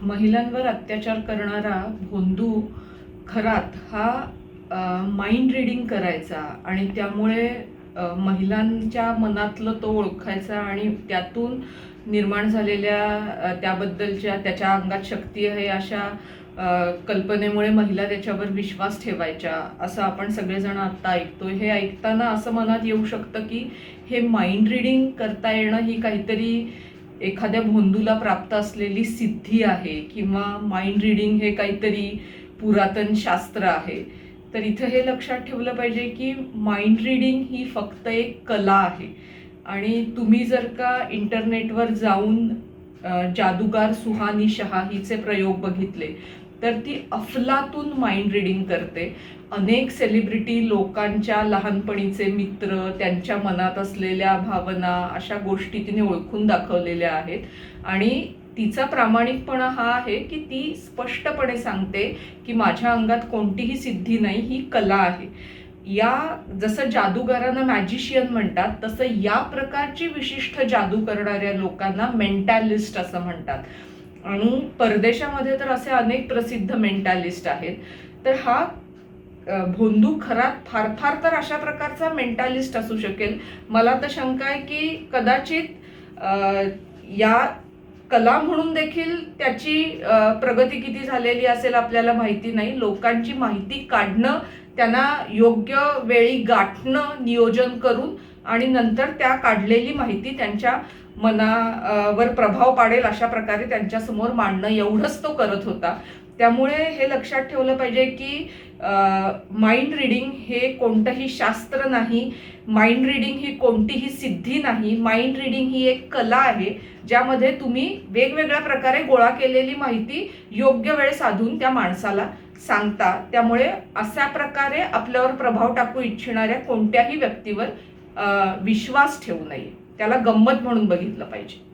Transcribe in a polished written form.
महिलांवर अत्याचार करणारा भोंदू खरात हा माइंड रीडिंग करायचा आणि त्यामुळे महिलांच्या मनातलं तो ओळखायचा आणि त्यातून निर्माण झालेल्या त्याबद्दलच्या त्याच्या अंगात शक्ती आहे अशा कल्पनेमुळे महिला त्याच्यावर विश्वास ठेवायच्या असं आपण सगळेजण आता ऐकतोय. हे ऐकताना असं मनात येऊ शकतं की हे माइंड रीडिंग करता येणं ही काहीतरी एखाद्या भोंदूला प्राप्त असलेली सिद्धी आहे किंवा माइंड रीडिंग हे काहीतरी पुरातन शास्त्र आहे. तर इथं हे लक्षात ठेवलं पाहिजे की माइंड रीडिंग ही फक्त एक कला आहे आणि तुम्ही जर का इंटरनेटवर जाऊन जादूगार सुहानी शहा हिचे प्रयोग बघितले तर ती अफलातून माइंड रीडिंग करते. अनेक सेलिब्रिटी लोकांच्या लहानपणीचे मित्र, त्यांच्या मनात असलेल्या भावना अशा गोष्टी तिने ओळखून दाखवलेल्या आहेत आणि तिचा प्रामाणिकपणा हा आहे की ती स्पष्टपणे सांगते की माझ्या अंगात कोणतीही सिद्धी नाही, ही कला आहे. या जसं जादूगारांना मॅजिशियन म्हणतात तसं या प्रकारची विशिष्ट जादू करणाऱ्या लोकांना मेंटॅलिस्ट असं म्हणतात आणि परदेशामध्ये तर असे अनेक प्रसिद्ध मेंटॅलिस्ट आहेत. तर हा भोंदू खरात फार फार तर अशा प्रकारचा मेंटॅलिस्ट असू शकेल. मला तर शंका आहे की कदाचित या कला म्हणून देखील त्याची प्रगती किती झालेली असेल आपल्याला माहिती नाही. लोकांची माहिती काढणं, त्यांना योग्य वेळी गाठणं नियोजन करून आणि नंतर त्या काढलेली माहिती त्यांच्या मनावर प्रभाव पाडेल अशा प्रकारे त्यांच्यासमोर मांडणं एवढंच तो करत होता. त्यामुळे हे लक्षात ठेवलं पाहिजे की माइंड रीडिंग हे कोणतंही शास्त्र नाही, माइंड रीडिंग ही कोणतीही सिद्धी नाही. माइंड रीडिंग ही एक कला आहे ज्यामध्ये तुम्ही वेगवेगळ्या प्रकारे गोळा केलेली माहिती योग्य वेळ साधून त्या माणसाला सांगता. त्यामुळे अशा प्रकारे आपल्यावर प्रभाव टाकू इच्छिणाऱ्या कोणत्याही व्यक्तीवर विश्वास ठेवू नये, त्याला गंमत म्हणून बघितलं पाहिजे.